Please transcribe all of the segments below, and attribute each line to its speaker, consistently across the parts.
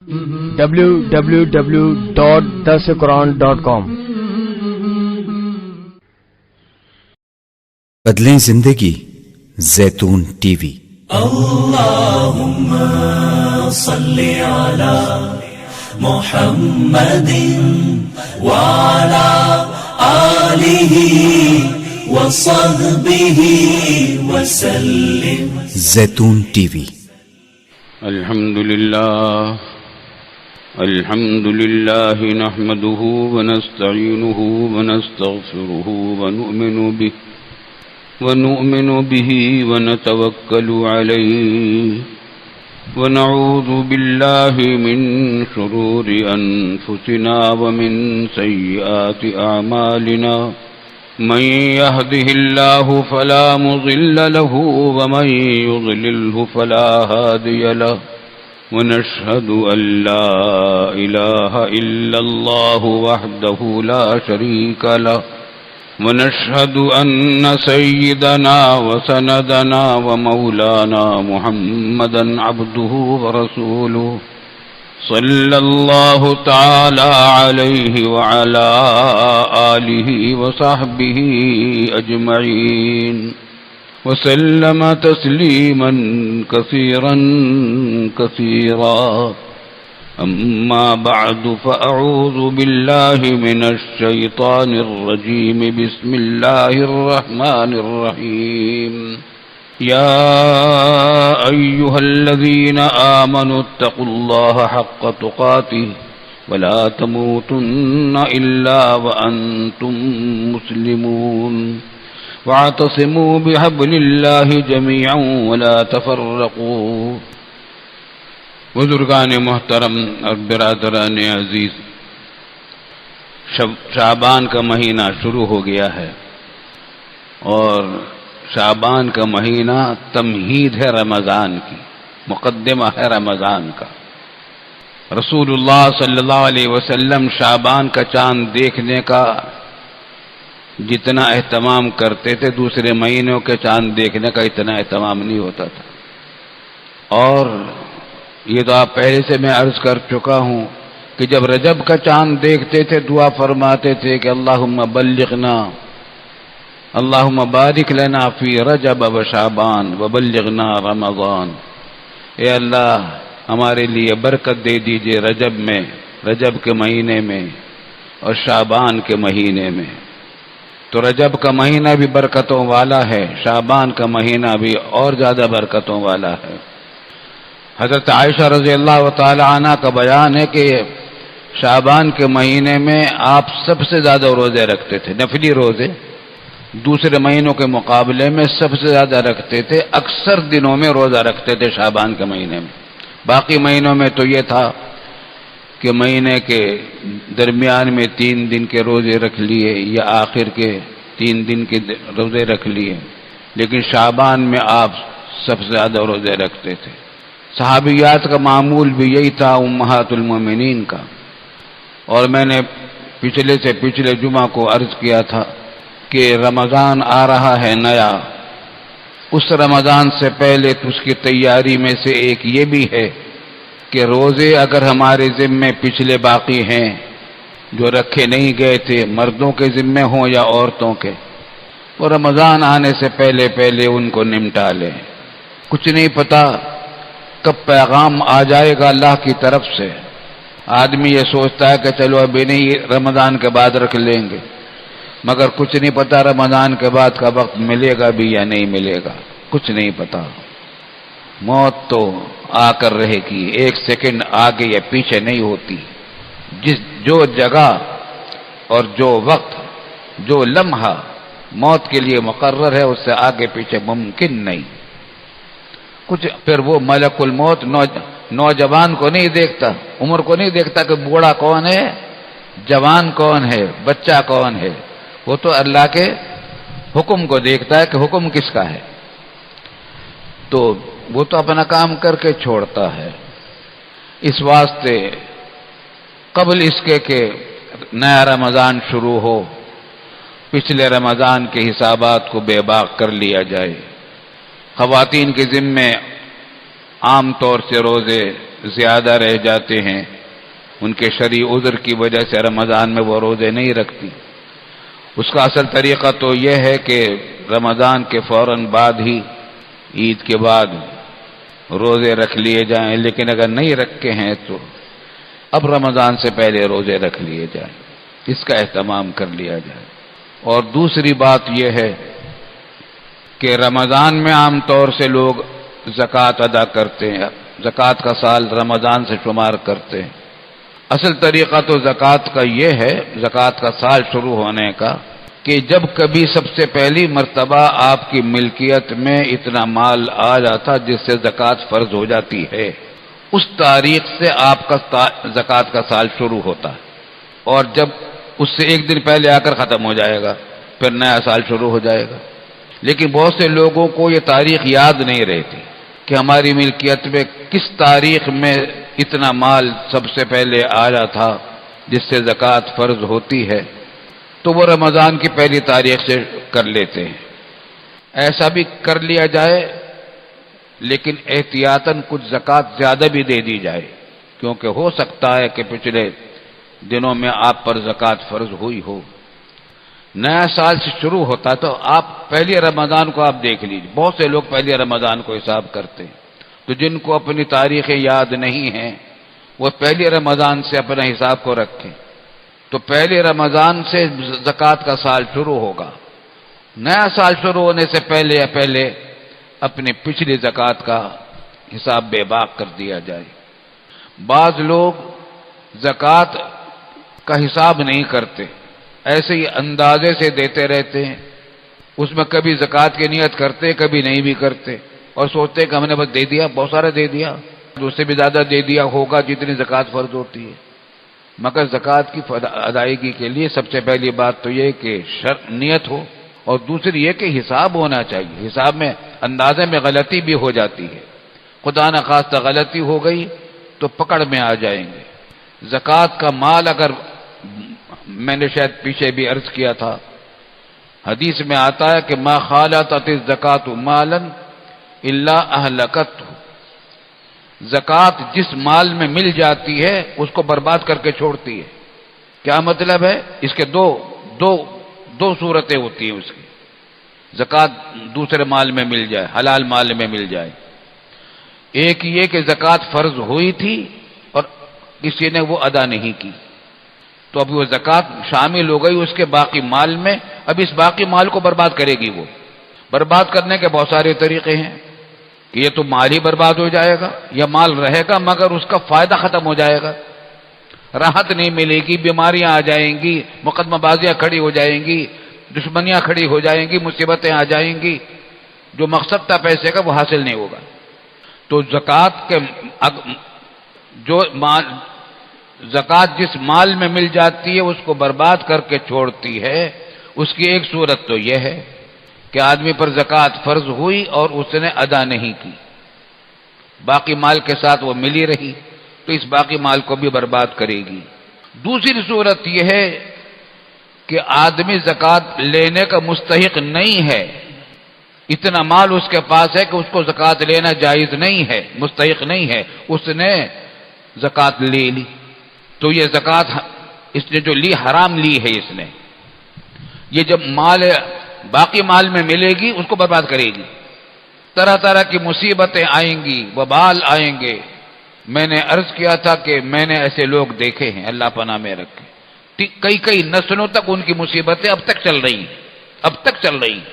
Speaker 1: www.darsequran.com۔
Speaker 2: بدلیں زندگی زیتون ٹی وی۔
Speaker 3: اللہم صلی علی محمد وعلی آلہ وصحبہ وسلم۔
Speaker 2: زیتون ٹی وی۔
Speaker 4: الحمد لله نحمده ونستعينه ونستغفره ونؤمن به ونتوكل عليه ونعوذ بالله من شرور أنفسنا ومن سيئات أعمالنا من يهده الله فلا مضل له ومن يضلله فلا هادي له ونشهد أن لا إله إلا الله وحده لا شريك له ونشهد أن سيدنا وسندنا ومولانا محمدا عبده ورسوله صلى الله تعالى عليه وعلى آله وصحبه أجمعين وسلم تسليما كثيرا كثيرا أما بعد فأعوذ بالله من الشيطان الرجيم بسم الله الرحمن الرحيم يا أيها الذين آمنوا اتقوا الله حق تقاته ولا تموتن إلا وأنتم مسلمون واعتصموا بحبل الله جميعا ولا تفرقوا۔ بزرگان محترم اور برادران عزیز، شعبان کا مہینہ شروع ہو گیا ہے، اور شعبان کا مہینہ تمہید ہے رمضان کی، مقدمہ ہے رمضان کا۔ رسول اللہ صلی اللہ علیہ وسلم شعبان کا چاند دیکھنے کا جتنا اہتمام کرتے تھے دوسرے مہینوں کے چاند دیکھنے کا اتنا اہتمام نہیں ہوتا تھا۔ اور یہ تو آپ پہلے سے میں عرض کر چکا ہوں کہ جب رجب کا چاند دیکھتے تھے دعا فرماتے تھے کہ اللہم بلغنا، اللہم بارک لنا فی رجب و شعبان وبلغنا رمضان۔ اے اللہ ہمارے لیے برکت دے دیجئے رجب میں، رجب کے مہینے میں اور شعبان کے مہینے میں۔ تو رجب کا مہینہ بھی برکتوں والا ہے، شعبان کا مہینہ بھی اور زیادہ برکتوں والا ہے۔ حضرت عائشہ رضی اللہ تعالی عنہ کا بیان ہے کہ شعبان کے مہینے میں آپ سب سے زیادہ روزے رکھتے تھے، نفلی روزے دوسرے مہینوں کے مقابلے میں سب سے زیادہ رکھتے تھے، اکثر دنوں میں روزہ رکھتے تھے شعبان کے مہینے میں۔ باقی مہینوں میں تو یہ تھا کہ مہینے کے درمیان میں 3 دن کے روزے رکھ لیے یا آخر کے 3 دن کے روزے رکھ لیے، لیکن شعبان میں آپ سب سے زیادہ روزے رکھتے تھے۔ صحابیات کا معمول بھی یہی تھا، امہات المومنین کا۔ اور میں نے پچھلے جمعہ کو عرض کیا تھا کہ رمضان آ رہا ہے نیا، اس رمضان سے پہلے تو اس کی تیاری میں سے ایک یہ بھی ہے کہ روزے اگر ہمارے ذمے پچھلے باقی ہیں جو رکھے نہیں گئے تھے، مردوں کے ذمے ہوں یا عورتوں کے، وہ رمضان آنے سے پہلے ان کو نمٹا لیں۔ کچھ نہیں پتا کب پیغام آ جائے گا اللہ کی طرف سے۔ آدمی یہ سوچتا ہے کہ چلو ابھی نہیں، رمضان کے بعد رکھ لیں گے، مگر کچھ نہیں پتا رمضان کے بعد کا وقت ملے گا بھی یا نہیں ملے گا، کچھ نہیں پتا۔ موت تو آ کر رہے گی، 1 سیکنڈ آگے یا پیچھے نہیں ہوتی۔ جو جگہ اور جو وقت، جو لمحہ موت کے لیے مقرر ہے اس سے آگے پیچھے ممکن نہیں۔ کچھ پھر وہ ملک الموت نوجوان کو نہیں دیکھتا، عمر کو نہیں دیکھتا کہ بوڑھا کون ہے، جوان کون ہے، بچہ کون ہے، وہ تو اللہ کے حکم کو دیکھتا ہے کہ حکم کس کا ہے۔ تو وہ تو اپنا کام کر کے چھوڑتا ہے۔ اس واسطے قبل اس کے کہ نیا رمضان شروع ہو، پچھلے رمضان کے حسابات کو بے باک کر لیا جائے۔ خواتین کے ذمے عام طور سے روزے زیادہ رہ جاتے ہیں، ان کے شرعی عذر کی وجہ سے رمضان میں وہ روزے نہیں رکھتی، اس کا اصل طریقہ تو یہ ہے کہ رمضان کے فوراً بعد ہی، عید کے بعد روزے رکھ لیے جائیں، لیکن اگر نہیں رکھے ہیں تو اب رمضان سے پہلے روزے رکھ لیے جائیں، اس کا اہتمام کر لیا جائے۔ اور دوسری بات یہ ہے کہ رمضان میں عام طور سے لوگ زکوٰۃ ادا کرتے ہیں، زکوٰۃ کا سال رمضان سے شمار کرتے ہیں۔ اصل طریقہ تو زکوٰۃ کا یہ ہے، زکوٰۃ کا سال شروع ہونے کا، کہ جب کبھی سب سے پہلی مرتبہ آپ کی ملکیت میں اتنا مال آ جاتا جس سے زکوٰۃ فرض ہو جاتی ہے، اس تاریخ سے آپ کا زکوٰۃ کا سال شروع ہوتا ہے، اور جب اس سے ایک دن پہلے آ کر ختم ہو جائے گا، پھر نیا سال شروع ہو جائے گا۔ لیکن بہت سے لوگوں کو یہ تاریخ یاد نہیں رہتی کہ ہماری ملکیت میں کس تاریخ میں اتنا مال سب سے پہلے آیا تھا جس سے زکوٰۃ فرض ہوتی ہے، تو وہ رمضان کی پہلی تاریخ سے کر لیتے ہیں۔ ایسا بھی کر لیا جائے، لیکن احتیاطاً کچھ زکوٰۃ زیادہ بھی دے دی جائے، کیونکہ ہو سکتا ہے کہ پچھلے دنوں میں آپ پر زکوٰۃ فرض ہوئی ہو۔ نیا سال سے شروع ہوتا تو آپ پہلی رمضان کو آپ دیکھ لیجیے، بہت سے لوگ پہلی رمضان کو حساب کرتے ہیں، تو جن کو اپنی تاریخیں یاد نہیں ہیں وہ پہلی رمضان سے اپنا حساب کو رکھیں، تو پہلی رمضان سے زکوٰۃ کا سال شروع ہوگا۔ نیا سال شروع ہونے سے پہلے اپنی پچھلی زکوٰۃ کا حساب بے باک کر دیا جائے۔ بعض لوگ زکوٰۃ کا حساب نہیں کرتے، ایسے ہی اندازے سے دیتے رہتے ہیں، اس میں کبھی زکوٰۃ کی نیت کرتے کبھی نہیں بھی کرتے، اور سوچتے کہ ہم نے بس دے دیا، بہت سارا دے دیا، اس سے بھی زیادہ دے دیا ہوگا جتنی زکوٰۃ فرض ہوتی ہے۔ مگر زکوٰۃ کی ادائیگی کے لیے سب سے پہلی بات تو یہ کہ نیت ہو، اور دوسری یہ کہ حساب ہونا چاہیے۔ حساب میں اندازے میں غلطی بھی ہو جاتی ہے، خدا نخواستہ غلطی ہو گئی تو پکڑ میں آ جائیں گے۔ زکوٰۃ کا مال اگر، میں نے شاید پیچھے بھی عرض کیا تھا، حدیث میں آتا ہے کہ ما خالطت الزکوٰۃ مالا الا اہلکتہ، زکوٰۃ جس مال میں مل جاتی ہے اس کو برباد کر کے چھوڑتی ہے۔ کیا مطلب ہے؟ اس کے دو صورتیں ہوتی ہیں اس کی۔ زکوٰۃ دوسرے مال میں مل جائے، حلال مال میں مل جائے، ایک یہ کہ زکوٰۃ فرض ہوئی تھی اور کسی نے وہ ادا نہیں کی، تو اب وہ زکوٰۃ شامل ہو گئی اس کے باقی مال میں، اب اس باقی مال کو برباد کرے گی۔ وہ برباد کرنے کے بہت سارے طریقے ہیں کہ یہ تو مال ہی برباد ہو جائے گا، یا مال رہے گا مگر اس کا فائدہ ختم ہو جائے گا، راحت نہیں ملے گی، بیماریاں آ جائیں گی، مقدمہ بازیاں کھڑی ہو جائیں گی، دشمنیاں کھڑی ہو جائیں گی، مصیبتیں آ جائیں گی، جو مقصد تھا پیسے کا وہ حاصل نہیں ہوگا۔ تو زکوٰۃ جس مال میں مل جاتی ہے اس کو برباد کر کے چھوڑتی ہے۔ اس کی ایک صورت تو یہ ہے کہ آدمی پر زکوٰۃ فرض ہوئی اور اس نے ادا نہیں کی، باقی مال کے ساتھ وہ ملی رہی، تو اس باقی مال کو بھی برباد کرے گی۔ دوسری صورت یہ ہے کہ آدمی زکوٰۃ لینے کا مستحق نہیں ہے، اتنا مال اس کے پاس ہے کہ اس کو زکوٰۃ لینا جائز نہیں ہے، مستحق نہیں ہے، اس نے زکوٰۃ لے لی، تو یہ زکوٰۃ اس نے جو لی حرام لی ہے اس نے۔ یہ جب مال باقی مال میں ملے گی اس کو برباد کرے گی، طرح طرح کی مصیبتیں آئیں گی، وبال آئیں گے۔ میں نے عرض کیا تھا کہ میں نے ایسے لوگ دیکھے ہیں، اللہ پناہ میں رکھے، کئی نسلوں تک ان کی مصیبتیں اب تک چل رہی ہیں،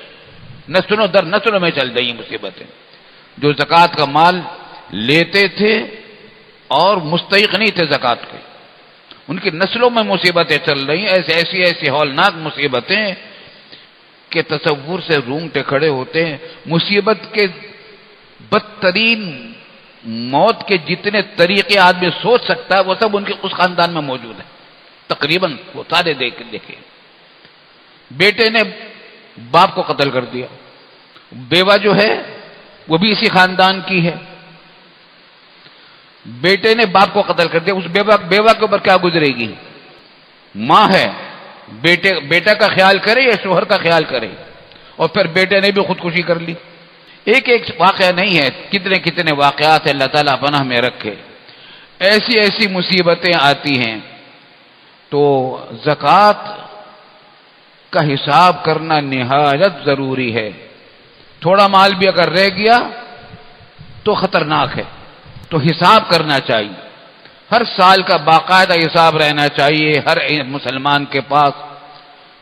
Speaker 4: نسلوں در نسلوں میں چل رہی ہیں مصیبتیں، جو زکوٰۃ کا مال لیتے تھے اور مستحق نہیں تھے زکوٰۃ کے، ان کی نسلوں میں مصیبتیں چل رہی ہیں، ایسی ہولناک مصیبتیں کہ تصور سے رونگٹے کھڑے ہوتے ہیں۔ مصیبت کے بدترین موت کے جتنے طریقے آدمی سوچ سکتا ہے وہ سب ان کے اس خاندان میں موجود ہیں، تقریباً وہ سارے دیکھے۔ بیٹے نے باپ کو قتل کر دیا، بیوہ جو ہے وہ بھی اسی خاندان کی ہے، بیٹے نے باپ کو قتل کر دیا، اس بیوہ کے اوپر کیا گزرے گی؟ ماں ہے، بیٹا کا خیال کرے یا شوہر کا خیال کرے، اور پھر بیٹے نے بھی خودکشی کر لی۔ ایک واقعہ نہیں ہے، کتنے واقعات اللہ تعالیٰ پناہ میں رکھے۔ ایسی ایسی مصیبتیں آتی ہیں، تو زکوٰۃ کا حساب کرنا نہایت ضروری ہے۔ تھوڑا مال بھی اگر رہ گیا تو خطرناک ہے، تو حساب کرنا چاہیے۔ ہر سال کا باقاعدہ حساب رہنا چاہیے ہر مسلمان کے پاس۔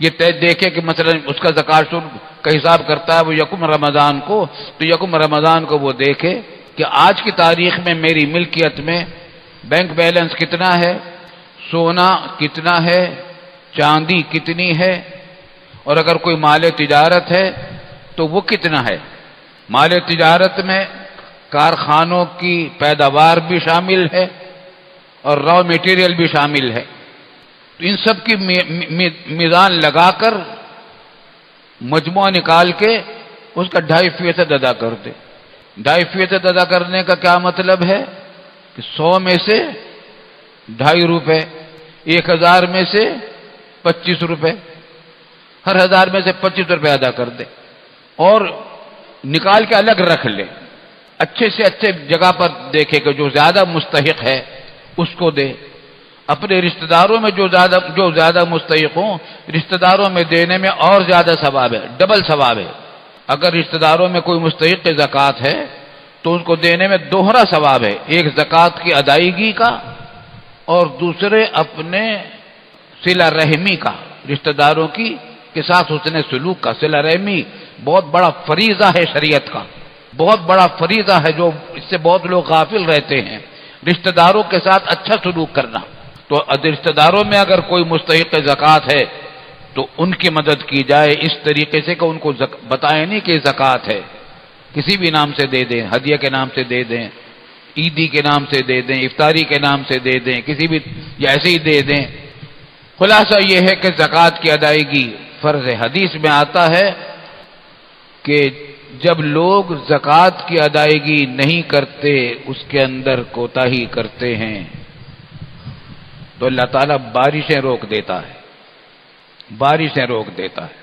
Speaker 4: یہ دیکھے کہ مثلا اس کا زکوٰۃ کا حساب کرتا ہے وہ یکم رمضان کو، تو یکم رمضان کو وہ دیکھے کہ آج کی تاریخ میں میری ملکیت میں بینک بیلنس کتنا ہے، سونا کتنا ہے، چاندی کتنی ہے، اور اگر کوئی مال تجارت ہے تو وہ کتنا ہے۔ مال تجارت میں کارخانوں کی پیداوار بھی شامل ہے اور را میٹیریل بھی شامل ہے، تو ان سب کی میزان لگا کر مجموعہ نکال کے اس کا 2.5% ادا کر دے۔ 2.5% ادا کرنے کا کیا مطلب ہے کہ 100 میں سے 2.5 روپے، 1000 میں سے 25 روپے، ہر 1000 میں سے 25 روپے ادا کر دے اور نکال کے الگ رکھ لے۔ اچھے سے اچھے جگہ پر دیکھے کہ جو زیادہ مستحق ہے اس کو دے۔ اپنے رشتہ داروں میں جو زیادہ مستحق ہوں، رشتہ داروں میں دینے میں اور زیادہ ثواب ہے، ڈبل ثواب ہے۔ اگر رشتہ داروں میں کوئی مستحق زکوٰۃ ہے تو ان کو دینے میں دوہرا ثواب ہے، ایک زکوٰۃ کی ادائیگی کا اور دوسرے اپنے صلہ رحمی کا، رشتہ داروں کے ساتھ حسن سلوک کا۔ صلہ رحمی بہت بڑا فریضہ ہے شریعت کا، بہت بڑا فریضہ ہے جو اس سے بہت لوگ غافل رہتے ہیں۔ رشتہ داروں کے ساتھ اچھا سلوک کرنا، تو رشتہ داروں میں اگر کوئی مستحق زکوٰۃ ہے تو ان کی مدد کی جائے اس طریقے سے کہ ان کو بتائیں نہیں کہ زکوٰۃ ہے، کسی بھی نام سے دے دیں، ہدیہ کے نام سے دے دیں، عیدی کے نام سے دے دیں، افطاری کے نام سے دے دیں، کسی بھی یا ایسے ہی دے دیں۔ خلاصہ یہ ہے کہ زکوٰۃ کی ادائیگی فرض ہے۔ حدیث میں آتا ہے کہ جب لوگ زکوٰۃ کی ادائیگی نہیں کرتے، اس کے اندر کوتاہی کرتے ہیں، تو اللہ تعالیٰ بارشیں روک دیتا ہے، بارشیں روک دیتا ہے۔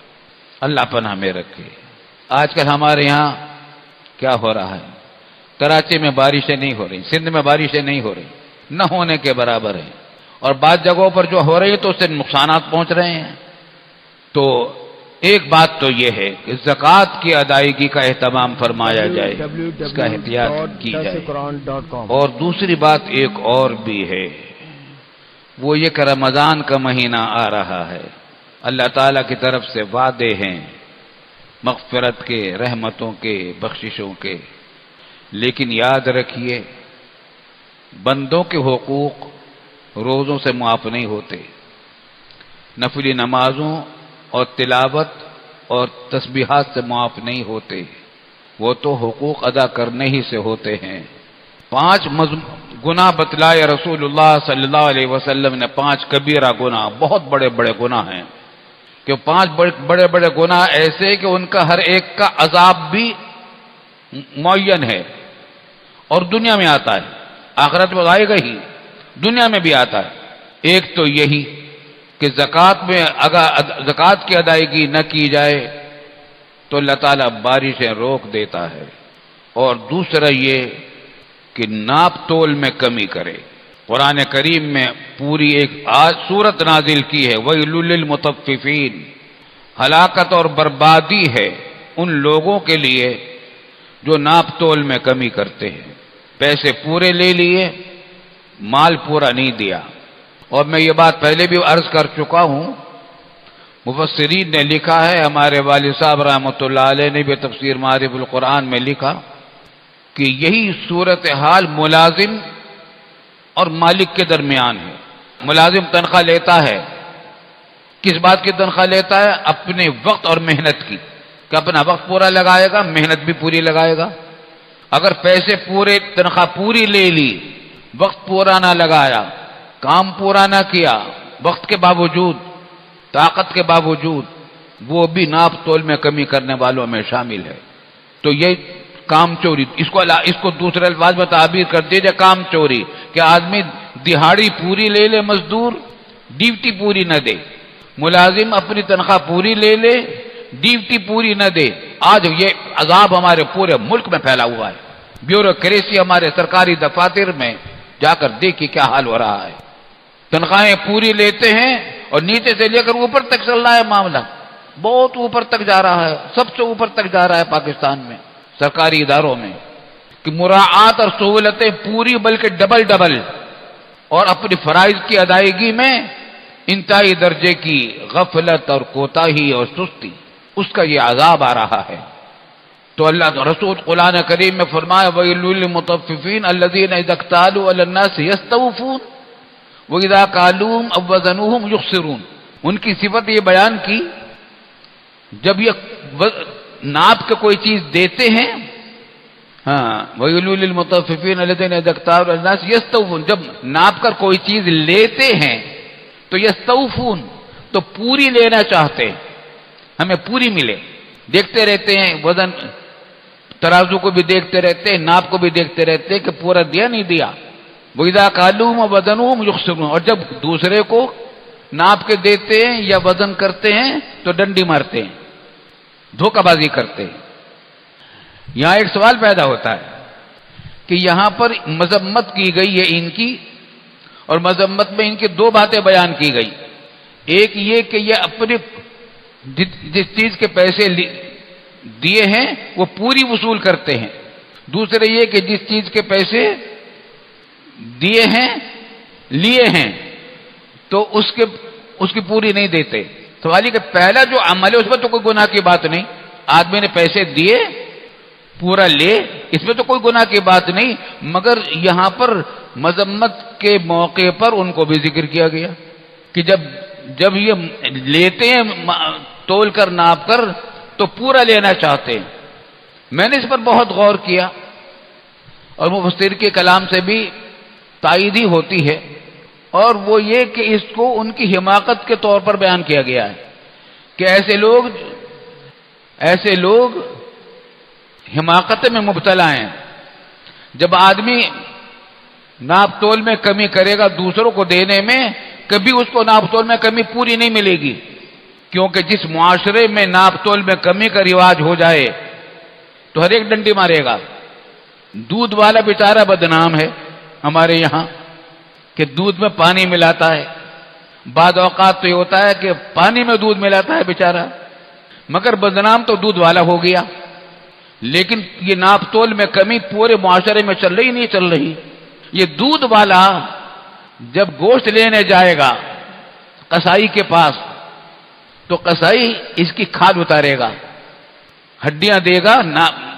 Speaker 4: اللہ پناہ میں رکھے۔ آج کل ہمارے یہاں کیا ہو رہا ہے، کراچی میں بارشیں نہیں ہو رہی، سندھ میں بارشیں نہیں ہو رہی، نہ ہونے کے برابر ہیں، اور بعض جگہوں پر جو ہو رہی ہے تو اس سے نقصانات پہنچ رہے ہیں۔ تو ایک بات تو یہ ہے کہ زکوٰۃ کی ادائیگی کا اہتمام فرمایا جائے، اس کا احتیاط کی جائے۔ اور دوسری بات ایک اور بھی ہے، وہ یہ کہ رمضان کا مہینہ آ رہا ہے، اللہ تعالیٰ کی طرف سے وعدے ہیں مغفرت کے، رحمتوں کے، بخششوں کے، لیکن یاد رکھیے بندوں کے حقوق روزوں سے معاف نہیں ہوتے، نفلی نمازوں اور تلاوت اور تسبیحات سے معاف نہیں ہوتے، وہ تو حقوق ادا کرنے ہی سے ہوتے ہیں۔ 5 گناہ بتلائے رسول اللہ صلی اللہ علیہ وسلم نے، 5 کبیرہ گناہ، بہت بڑے بڑے گناہ ہیں، کہ 5 بڑے بڑے گناہ ایسے کہ ان کا ہر ایک کا عذاب بھی معین ہے اور دنیا میں آتا ہے، آخرت میں آئے گا ہی، دنیا میں بھی آتا ہے۔ ایک تو یہی کہ زکوٰۃ میں اگر زکوٰۃ کی ادائیگی نہ کی جائے تو اللہ تعالیٰ بارشیں روک دیتا ہے، اور دوسرا یہ کہ ناپ تول میں کمی کرے۔ قرآن کریم میں پوری ایک سورت نازل کی ہے، وَيْلٌ لِّلْمُطَفِّفِينَ، ہلاکت اور بربادی ہے ان لوگوں کے لیے جو ناپ تول میں کمی کرتے ہیں، پیسے پورے لے لیے، مال پورا نہیں دیا۔ اور میں یہ بات پہلے بھی عرض کر چکا ہوں، مفسرین نے لکھا ہے، ہمارے والد صاحب رحمۃ اللہ علیہ نے بھی تفسیر معارف القرآن میں لکھا کہ یہی صورتحال ملازم اور مالک کے درمیان ہے۔ ملازم تنخواہ لیتا ہے، کس بات کی تنخواہ لیتا ہے؟ اپنے وقت اور محنت کی، کہ اپنا وقت پورا لگائے گا، محنت بھی پوری لگائے گا۔ اگر پیسے پورے، تنخواہ پوری لے لی، وقت پورا نہ لگایا، کام پورا نہ کیا، وقت کے باوجود، طاقت کے باوجود، وہ بھی ناپ تول میں کمی کرنے والوں میں شامل ہے۔ تو یہ کام چوری، اس کو دوسرے الفاظ میں تعبیر کر دیجیے کام چوری، کہ آدمی دہاڑی پوری لے لے، مزدور ڈیوٹی پوری نہ دے، ملازم اپنی تنخواہ پوری لے لے، ڈیوٹی پوری نہ دے۔ آج یہ عذاب ہمارے پورے ملک میں پھیلا ہوا ہے، بیوروکریسی ہمارے سرکاری دفاتر میں جا کر دیکھیے کیا حال ہو رہا ہے. تنخواہیں پوری لیتے ہیں اور نیچے سے لے کر اوپر تک چل رہا ہے معاملہ، بہت اوپر تک جا رہا ہے، سب سے اوپر تک جا رہا ہے پاکستان میں سرکاری اداروں میں، کہ مراعات اور سہولتیں پوری بلکہ ڈبل، اور اپنی فرائض کی ادائیگی میں انتہائی درجے کی غفلت اور کوتاہی اور سستی، اس کا یہ عذاب آ رہا ہے. تو اللہ رسول قرآن کریم میں فرمایا وَيْلٌ لِّلْمُطَفِّفِينَ الَّذِينَ إِذَا اكْتَالُوا عَلَى النَّاسِ يَسْتَوْفُونَ وَإِذَا كَالُوهُمْ أَوْ وَزَنُوهُمْ يُخْسِرُونَ. ان کی صفت یہ بیان کی، جب یہ ناپ کے کوئی چیز دیتے ہیں، ہاں وَيْلٌ لِّلْمُطَفِّفِينَ الَّذِينَ إِذَا اكْتَالُوا عَلَى النَّاسِ يَسْتَوْفُونَ، جب ناپ کر کوئی چیز لیتے ہیں تو یستوفون، تو پوری لینا چاہتے ہیں، ہمیں پوری ملے. دیکھتے رہتے ہیں وزن ترازو کو بھی دیکھتے رہتے ہیں، ناپ کو بھی دیکھتے رہتے ہیں کہ پورا دیا نہیں دیا. وَإِذَا كَالُوهُمْ وَوَزَنُوهُمْ يُخْسِرُونَ، اور جب دوسرے کو ناپ کے دیتے ہیں یا وزن کرتے ہیں تو ڈنڈی مارتے ہیں، دھوکہ بازی کرتے ہیں. یہاں ایک سوال پیدا ہوتا ہے کہ یہاں پر مذمت کی گئی ہے ان کی، اور مذمت میں ان کی دو باتیں بیان کی گئی. ایک یہ کہ یہ اپنے جس چیز کے پیسے دیے ہیں وہ پوری وصول کرتے ہیں، دوسرے یہ کہ جس چیز کے پیسے دیے ہیں لیے ہیں تو اس کی پوری نہیں دیتے. سوال یہ کہ پہلا جو عمل ہے اس میں تو کوئی گناہ کی بات نہیں، آدمی نے پیسے دیے پورا لے، اس میں تو کوئی گناہ کی بات نہیں، مگر یہاں پر مذمت کے موقع پر ان کو بھی ذکر کیا گیا کہ جب یہ لیتے ہیں تول کر ناپ کر تو پورا لینا چاہتے ہیں. میں نے اس پر بہت غور کیا اور مفسر کے کلام سے بھی تائید ہی ہوتی ہے، اور وہ یہ کہ اس کو ان کی حماقت کے طور پر بیان کیا گیا ہے کہ ایسے لوگ حماقت میں مبتلا ہیں. جب آدمی ناپ تول میں کمی کرے گا دوسروں کو دینے میں، کبھی اس کو ناپ تول میں کمی پوری نہیں ملے گی، کیونکہ جس معاشرے میں ناپ تول میں کمی کا رواج ہو جائے تو ہر ایک ڈنڈی مارے گا. دودھ والا بیچارہ بدنام ہے ہمارے یہاں کہ دودھ میں پانی ملاتا ہے، بعض اوقات تو یہ ہوتا ہے کہ پانی میں دودھ ملاتا ہے بیچارہ، مگر بدنام تو دودھ والا ہو گیا. لیکن یہ ناپ تول میں کمی پورے معاشرے میں چل رہی نہیں چل رہی. یہ دودھ والا جب گوشت لینے جائے گا قصائی کے پاس تو قصائی اس کی کھال اتارے گا، ہڈیاں دے گا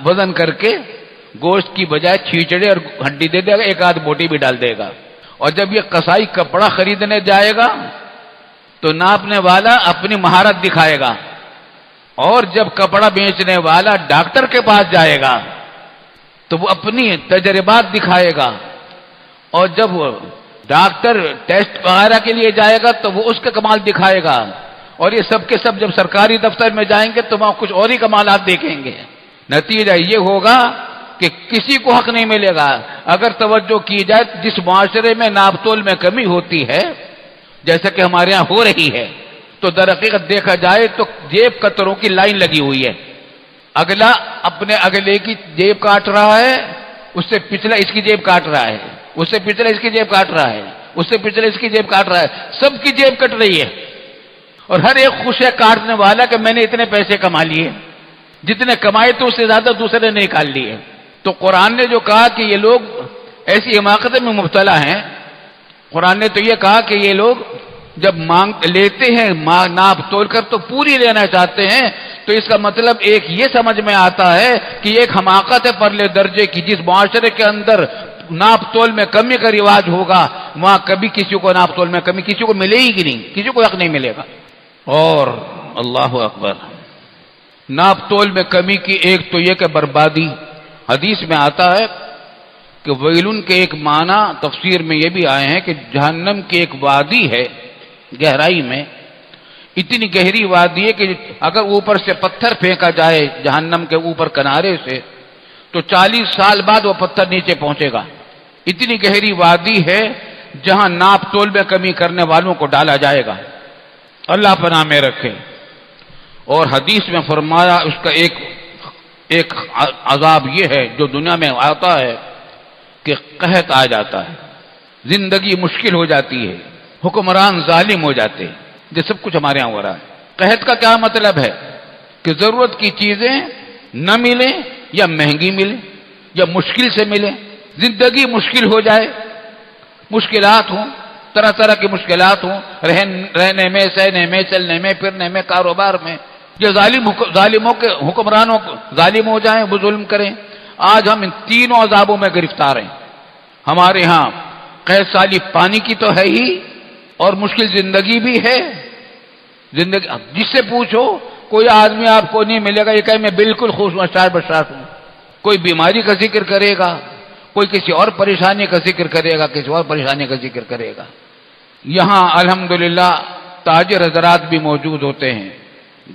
Speaker 4: وزن کر کے، گوشت کی بجائے چھیچڑے اور ہڈی دے دے گا، ایک آدھ بوٹی بھی ڈال دے گا. اور جب یہ قصائی کپڑا خریدنے جائے گا تو ناپنے والا اپنی مہارت دکھائے گا، اور جب کپڑا بیچنے والا ڈاکٹر کے پاس جائے گا تو وہ اپنی تجربات دکھائے گا، اور جب وہ ڈاکٹر ٹیسٹ وغیرہ کے لیے جائے گا تو وہ اس کا کمال دکھائے گا. اور یہ سب کے سب جب سرکاری دفتر میں جائیں گے تو وہاں کچھ اور ہی کمالات دیکھیں گے. نتیجہ یہ ہوگا کہ کسی کو حق نہیں ملے گا. اگر توجہ کی جائے جس معاشرے میں ناپ تول میں کمی ہوتی ہے جیسا کہ ہمارے یہاں ہو رہی ہے، تو در حقیقت دیکھا جائے تو جیب کتروں کی لائن لگی ہوئی ہے. اگلا اپنے اگلے کی جیب کاٹ رہا ہے، اس سے پچھلا اس کی جیب کاٹ رہا ہے، اس سے پچھلا اس کی جیب کاٹ رہا ہے، اس سے پچھلا اس کی جیب کاٹ رہا ہے، سب کی جیب کٹ رہی ہے. اور ہر ایک خوش ہے کاٹنے والا کہ میں نے اتنے پیسے کما لیے، جتنے کمائے تو اس سے زیادہ دوسرے نے نکال لیے. تو قرآن نے جو کہا کہ یہ لوگ ایسی حماقت میں مبتلا ہیں، قرآن نے تو یہ کہا کہ یہ لوگ جب لیتے ہیں ناپ تول کر تو پوری لینا چاہتے ہیں، تو اس کا مطلب ایک یہ سمجھ میں آتا ہے کہ ایک حماقت ہے پرلے درجے کی. جس معاشرے کے اندر ناپ تول میں کمی کا رواج ہوگا وہاں کبھی کسی کو ناپ تول میں کمی کسی کو ملے گی نہیں، کسی کو حق نہیں ملے گا. اور اللہ اکبر، ناپ تول میں کمی کی ایک تو یہ کہ بربادی. حدیث میں آتا ہے کہ ویلن کے ایک معنی تفسیر میں یہ بھی آئے ہیں کہ جہنم کی ایک وادی ہے گہرائی میں، اتنی گہری وادی ہے کہ اگر اوپر سے پتھر پھینکا جائے جہنم کے اوپر کنارے سے تو 40 سال بعد وہ پتھر نیچے پہنچے گا. اتنی گہری وادی ہے جہاں ناپ تول میں کمی کرنے والوں کو ڈالا جائے گا. اللہ پناہ میں رکھے. اور حدیث میں فرمایا اس کا ایک عذاب یہ ہے جو دنیا میں آتا ہے کہ قحط آ جاتا ہے. زندگی مشکل ہو جاتی ہے، حکمران ظالم ہو جاتے ہیں، یہ سب کچھ ہمارے یہاں ہو رہا ہے۔ قحط کا کیا مطلب ہے کہ ضرورت کی چیزیں نہ ملیں یا مہنگی ملیں یا مشکل سے ملیں، زندگی مشکل ہو جائے، مشکلات ہوں، طرح طرح کی مشکلات ہوں، رہنے میں، سہنے میں، چلنے میں، پھرنے میں، کاروبار میں، یہ ظالموں کے حکمرانوں ظالم ہو جائیں، وہ ظلم کریں۔ آج ہم ان تینوں عذابوں میں گرفتار ہیں۔ ہمارے ہاں قحط سالی پانی کی تو ہے ہی، اور مشکل زندگی بھی ہے۔ زندگی جس سے پوچھو کوئی آدمی آپ کو نہیں ملے گا یہ کہے میں بالکل خوش بشاش ہوں۔ کوئی بیماری کا ذکر کرے گا، کوئی کسی اور پریشانی کا ذکر کرے گا، کسی اور پریشانی کا ذکر کرے گا۔ یہاں الحمدللہ تاجر حضرات بھی موجود ہوتے ہیں،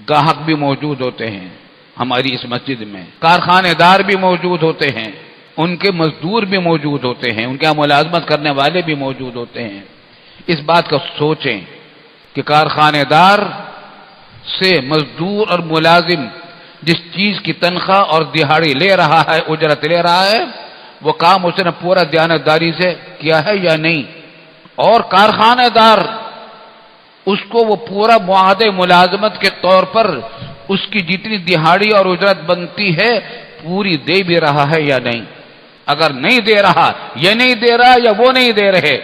Speaker 4: گاہک بھی موجود ہوتے ہیں ہماری اس مسجد میں، کارخانے دار بھی موجود ہوتے ہیں، ان کے مزدور بھی موجود ہوتے ہیں، ان کے ملازمت کرنے والے بھی موجود ہوتے ہیں۔ اس بات کا سوچیں کہ کارخانے دار سے مزدور اور ملازم جس چیز کی تنخواہ اور دہاڑی لے رہا ہے، اجرت لے رہا ہے، وہ کام اس نے پورا دیانتداری سے کیا ہے یا نہیں، اور کارخانے دار اس کو وہ پورا معاہدے ملازمت کے طور پر اس کی جتنی دہاڑی اور اجرت بنتی ہے پوری دے بھی رہا ہے یا نہیں۔ اگر نہیں دے رہا، یہ نہیں دے رہا یا وہ نہیں دے رہے،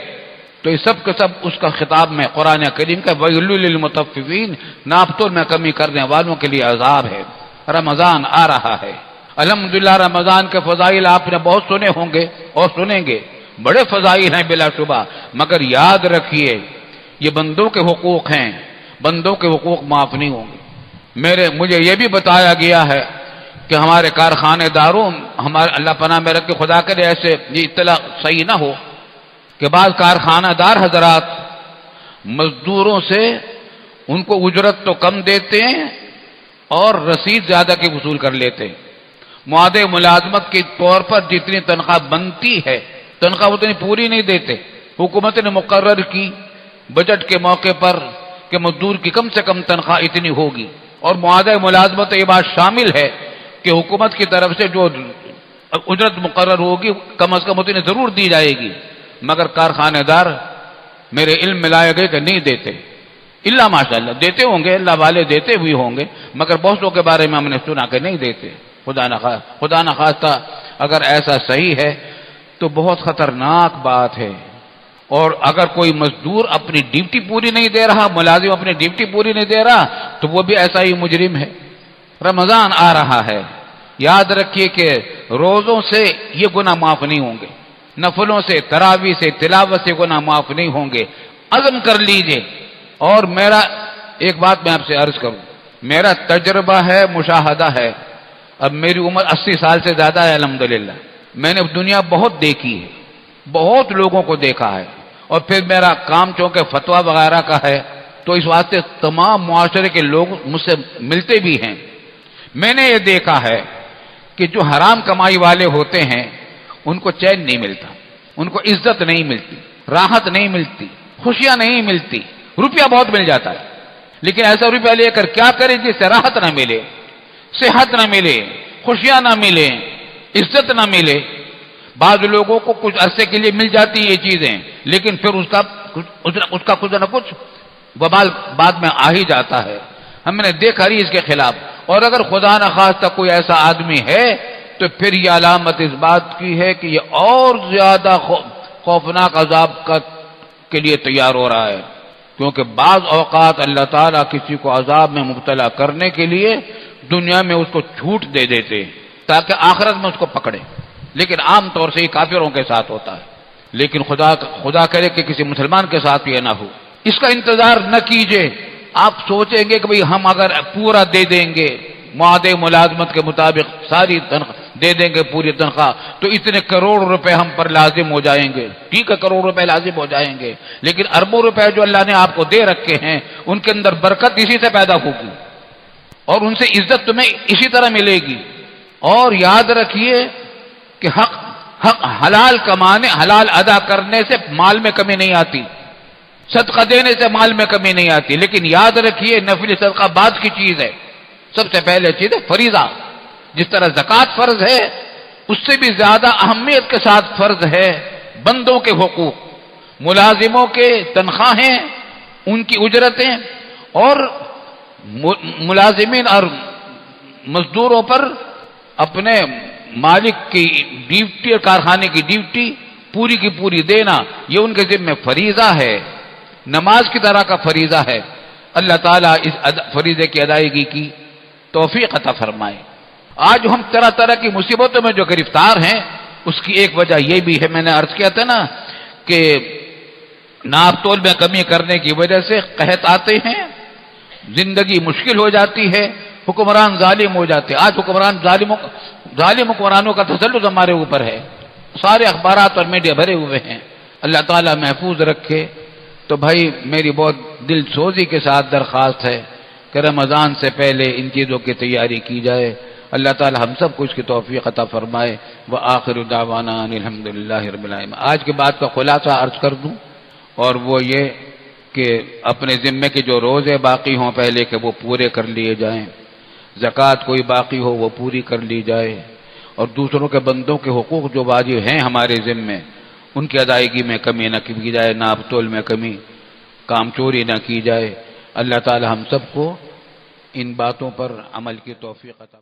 Speaker 4: تو یہ سب کے سب اس کا خطاب میں قرآن کریم کا ویل للمطففین، ناپتول میں کمی کرنے والوں کے لیے عذاب ہے۔ رمضان آ رہا ہے، الحمدللہ رمضان کے فضائل آپ نے بہت سنے ہوں گے اور سنیں گے، بڑے فضائل ہیں بلا شبہ، مگر یاد رکھیے یہ بندوں کے حقوق ہیں، بندوں کے حقوق معاف نہیں ہوں گے۔ مجھے یہ بھی بتایا گیا ہے کہ ہمارے کارخانے داروں، ہمارے اللہ پناہ میں رکھ کے خدا کرے ایسے یہ اطلاع صحیح نہ ہو کہ بعض کارخانہ دار حضرات مزدوروں سے ان کو اجرت تو کم دیتے ہیں اور رسید زیادہ کی وصول کر لیتے ہیں۔ معاہدے ملازمت کے طور پر جتنی تنخواہ بنتی ہے تنخواہ اتنی پوری نہیں دیتے۔ حکومت نے مقرر کی بجٹ کے موقع پر کہ مزدور کی کم سے کم تنخواہ اتنی ہوگی، اور معاہدہ ملازمت یہ بات شامل ہے کہ حکومت کی طرف سے جو اجرت مقرر ہوگی کم از کم اتنی ضرور دی جائے گی، مگر کارخانے دار میرے علم میں لائے گئے کہ نہیں دیتے، اللہ ماشاءاللہ دیتے ہوں گے، اللہ والے دیتے بھی ہوں گے، مگر بہتوں کے بارے میں ہم نے سنا کہ نہیں دیتے۔ خدا نخواستہ اگر ایسا صحیح ہے تو بہت خطرناک بات ہے۔ اور اگر کوئی مزدور اپنی ڈیوٹی پوری نہیں دے رہا، ملازم اپنی ڈیوٹی پوری نہیں دے رہا، تو وہ بھی ایسا ہی مجرم ہے۔ رمضان آ رہا ہے، یاد رکھیے کہ روزوں سے یہ گناہ معاف نہیں ہوں گے، نفلوں سے، تراویح سے، تلاوت سے گناہ معاف نہیں ہوں گے، عزم کر لیجئے۔ اور میرا ایک بات میں آپ سے عرض کروں، میرا تجربہ ہے، مشاہدہ ہے، اب میری عمر 80 سال سے زیادہ ہے الحمدللہ، میں نے دنیا بہت دیکھی ہے، بہت لوگوں کو دیکھا ہے، اور پھر میرا کام چونکہ فتویٰ وغیرہ کا ہے تو اس واسطے تمام معاشرے کے لوگ مجھ سے ملتے بھی ہیں۔ میں نے یہ دیکھا ہے کہ جو حرام کمائی والے ہوتے ہیں ان کو چین نہیں ملتا، ان کو عزت نہیں ملتی، راحت نہیں ملتی، خوشیاں نہیں ملتی، روپیہ بہت مل جاتا ہے، لیکن ایسا روپیہ لے کر کیا کریں جس سے راحت نہ ملے، صحت نہ ملے، خوشیاں نہ ملے، عزت نہ ملے۔ بعض لوگوں کو کچھ عرصے کے لیے مل جاتی ہیں یہ چیزیں، لیکن پھر اس کا کچھ نہ کچھ وبال بعد میں آ ہی جاتا ہے، ہم نے دیکھا ہی اس کے خلاف۔ اور اگر خدا نخواستہ کوئی ایسا آدمی ہے تو پھر یہ علامت اس بات کی ہے کہ یہ اور زیادہ خوفناک عذاب کے لیے تیار ہو رہا ہے، کیونکہ بعض اوقات اللہ تعالیٰ کسی کو عذاب میں مبتلا کرنے کے لیے دنیا میں اس کو چھوٹ دے دیتے تاکہ آخرت میں اس کو پکڑے، لیکن عام طور سے یہ کافروں کے ساتھ ہوتا ہے، لیکن خدا کرے کہ کسی مسلمان کے ساتھ یہ نہ ہو۔ اس کا انتظار نہ کیجئے۔ آپ سوچیں گے کہ بھئی ہم اگر پورا دے دیں گے معاہدے ملازمت کے مطابق ساری تنخواہ دے دیں گے پوری تنخواہ تو اتنے کروڑ روپے ہم پر لازم ہو جائیں گے، ٹھیک ہے کروڑ روپے لازم ہو جائیں گے، لیکن اربوں روپے جو اللہ نے آپ کو دے رکھے ہیں ان کے اندر برکت اسی سے پیدا ہوگی اور ان سے عزت تمہیں اسی طرح ملے گی۔ اور یاد رکھیے کہ حق حلال کمانے، حلال ادا کرنے سے مال میں کمی نہیں آتی، صدقہ دینے سے مال میں کمی نہیں آتی، لیکن یاد رکھیے نفل صدقہ بعد کی چیز ہے، سب سے پہلے چیز ہے فریضہ۔ جس طرح زکوٰۃ فرض ہے اس سے بھی زیادہ اہمیت کے ساتھ فرض ہے بندوں کے حقوق۔ ملازموں کے تنخواہیں، ان کی اجرتیں، اور ملازمین اور مزدوروں پر اپنے مالک کی ڈیوٹی اور کارخانے کی ڈیوٹی پوری کی پوری دینا، یہ ان کے ذمہ فریضہ ہے، نماز کی طرح کا فریضہ ہے۔ اللہ تعالیٰ اس فریضے کی ادائیگی کی توفیق عطا فرمائے۔ آج ہم طرح طرح کی مصیبتوں میں جو گرفتار ہیں، اس کی ایک وجہ یہ بھی ہے، میں نے عرض کیا تھا نا کہ ناپ تول میں کمی کرنے کی وجہ سے قحط آتے ہیں، زندگی مشکل ہو جاتی ہے، حکمران ظالم ہو جاتے ہیں۔ آج ظالم حکمرانوں کا تسلط ہمارے اوپر ہے، سارے اخبارات اور میڈیا بھرے ہوئے ہیں۔ اللہ تعالیٰ محفوظ رکھے۔ تو بھائی میری بہت دل سوزی کے ساتھ درخواست ہے کہ رمضان سے پہلے ان چیزوں کی تیاری کی جائے۔ اللہ تعالیٰ ہم سب کو اس کی توفیق عطا فرمائے۔ وآخر دعوانا ان الحمدللہ رب العالمین۔ آج کے بات کا خلاصہ عرض کر دوں، اور وہ یہ کہ اپنے ذمے کے جو روزے باقی ہوں پہلے کہ وہ پورے کر لیے جائیں، زکوٰۃ کوئی باقی ہو وہ پوری کر لی جائے، اور دوسروں کے بندوں کے حقوق جو واجب ہیں ہمارے ذمے ان کی ادائیگی میں کمی نہ کی جائے، ناپ تول میں کمی، کام چوری نہ کی جائے۔ اللہ تعالی ہم سب کو ان باتوں پر عمل کی توفیق عطا